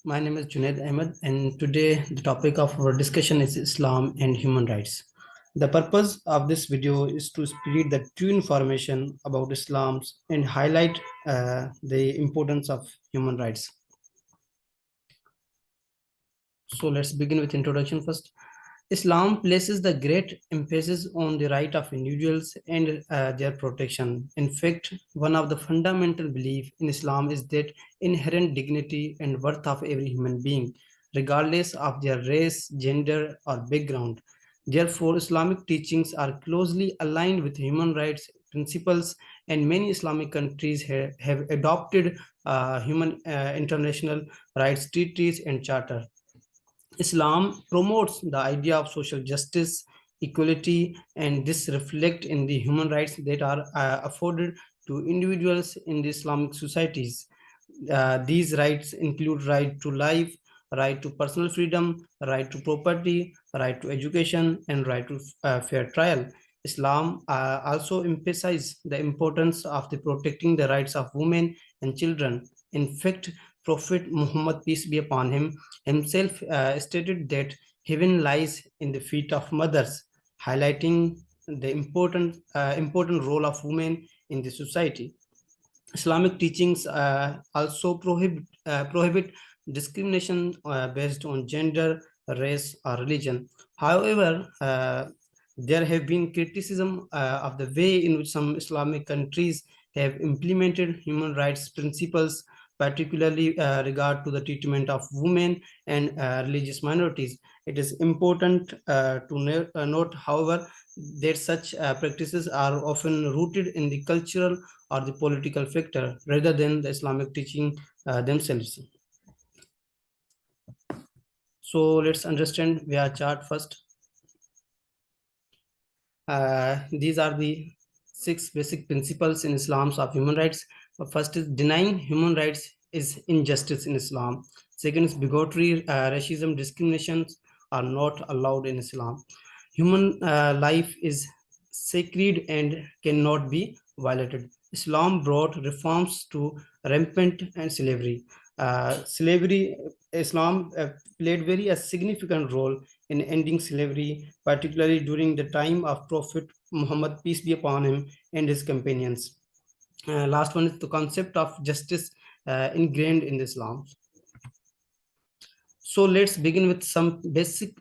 My name is Junaid Ahmed, and today the topic of our discussion is Islam and human rights. The purpose of this video is to spread the true information about Islam and highlight the importance of human rights. So let's begin with introduction first. Islam places the great emphasis on the right of individuals and their protection. In fact, one of the fundamental beliefs in Islam is that inherent dignity and worth of every human being, regardless of their race, gender, or background. Therefore, Islamic teachings are closely aligned with human rights principles, and many Islamic countries have adopted human international rights treaties and charter. Islam promotes the idea of social justice, equality, and this reflect in the human rights that are afforded to individuals in the Islamic societies. These rights include right to life, right to personal freedom, right to property, right to education, and right to fair trial. Islam also emphasizes the importance of the protecting the rights of women and children. In fact, Prophet Muhammad, peace be upon him, himself stated that heaven lies in the feet of mothers, highlighting the important role of women in the society. Islamic teachings also prohibit discrimination based on gender, race, or religion. However, there have been criticism of the way in which some Islamic countries have implemented human rights principles, particularly regard to the treatment of women and religious minorities. It is important to note, however, that such practices are often rooted in the cultural or the political factor rather than the Islamic teaching themselves. So let's understand via chart first. These are the 6 basic principles in Islam's of human rights. First is denying human rights is injustice in Islam. Second is bigotry, racism, discriminations are not allowed in Islam. Human life is sacred and cannot be violated. Islam brought reforms to rampant and slavery. Islam played very a significant role in ending slavery, particularly during the time of Prophet Muhammad, peace be upon him, and his companions. Last one is the concept of justice ingrained in Islam. So let's begin with some basic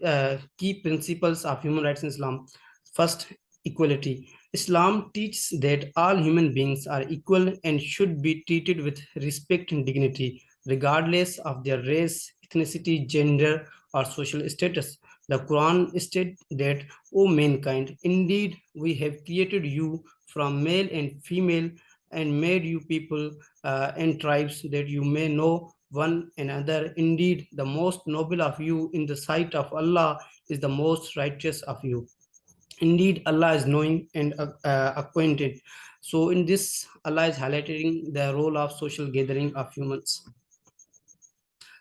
key principles of human rights in Islam. First, equality. Islam teaches that all human beings are equal and should be treated with respect and dignity, regardless of their race, ethnicity, gender, or social status. The Quran states that, O mankind, indeed we have created you from male and female and made you people and tribes that you may know one another. Indeed, the most noble of you in the sight of Allah is the most righteous of you. Indeed, Allah is knowing and acquainted. So in this, Allah is highlighting the role of social gathering of humans.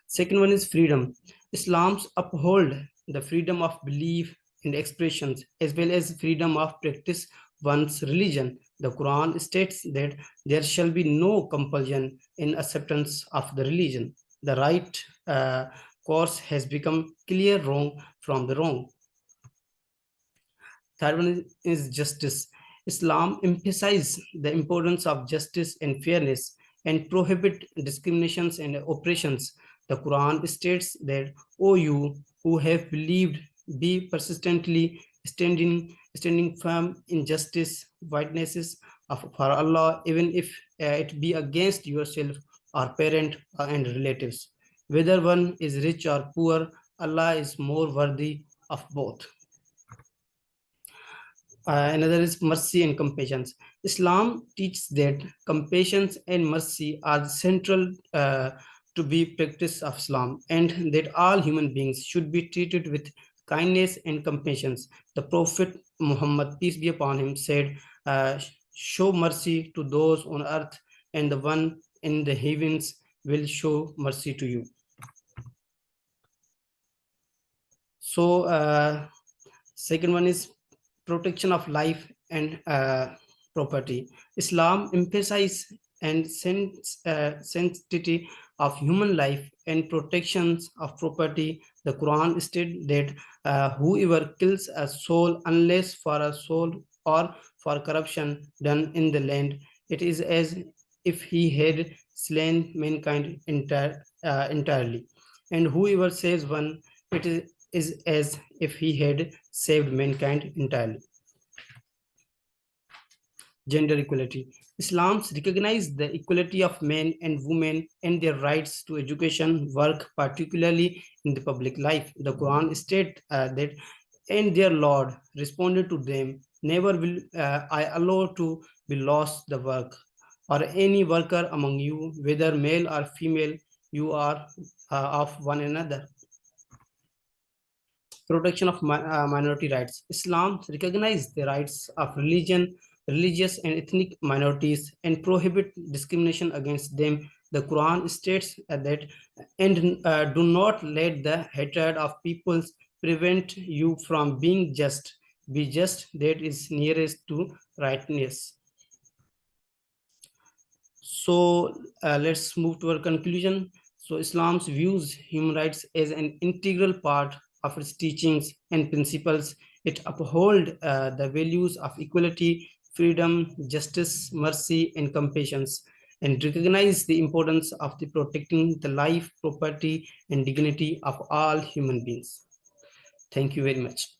Second one is freedom. Islam's uphold the freedom of belief and expressions as well as freedom of practice one's religion. The Quran states that there shall be no compulsion in acceptance of the religion. The right course has become clear wrong from the wrong. Third one is justice. Islam emphasizes the importance of justice and fairness and prohibit discriminations and oppressions. The Quran states that, O you who have believed, be persistently standing firm in justice, witnesses for Allah, even if it be against yourself or parent and relatives. Whether one is rich or poor, Allah is more worthy of both. Another is mercy and compassion. Islam teaches that compassion and mercy are central to be practice of Islam, and that all human beings should be treated with kindness and compassion. The Prophet Muhammad, peace be upon him, said, show mercy to those on earth, and the one in the heavens will show mercy to you. So second one is protection of life and property. Islam emphasizes and sensitivity of human life and protections of property. The Quran states that whoever kills a soul unless for a soul or for corruption done in the land, it is as if he had slain mankind entirely. And whoever saves one, is as if he had saved mankind entirely. Gender equality. Islam recognizes the equality of men and women and their rights to education, work, particularly in the public life. The Quran states that, and their Lord responded to them, never will I allow to be lost the work, or any worker among you, whether male or female, you are of one another. Protection of minority rights. Islam recognizes the rights of religious and ethnic minorities and prohibit discrimination against them. The Quran states that, and do not let the hatred of peoples prevent you from being just. Be just, that is nearest to rightness. So let's move to our conclusion. So Islam views human rights as an integral part of its teachings and principles. It upholds the values of equality, freedom, justice, mercy, and compassion, and recognize the importance of the protecting the life, property, and dignity of all human beings. Thank you very much.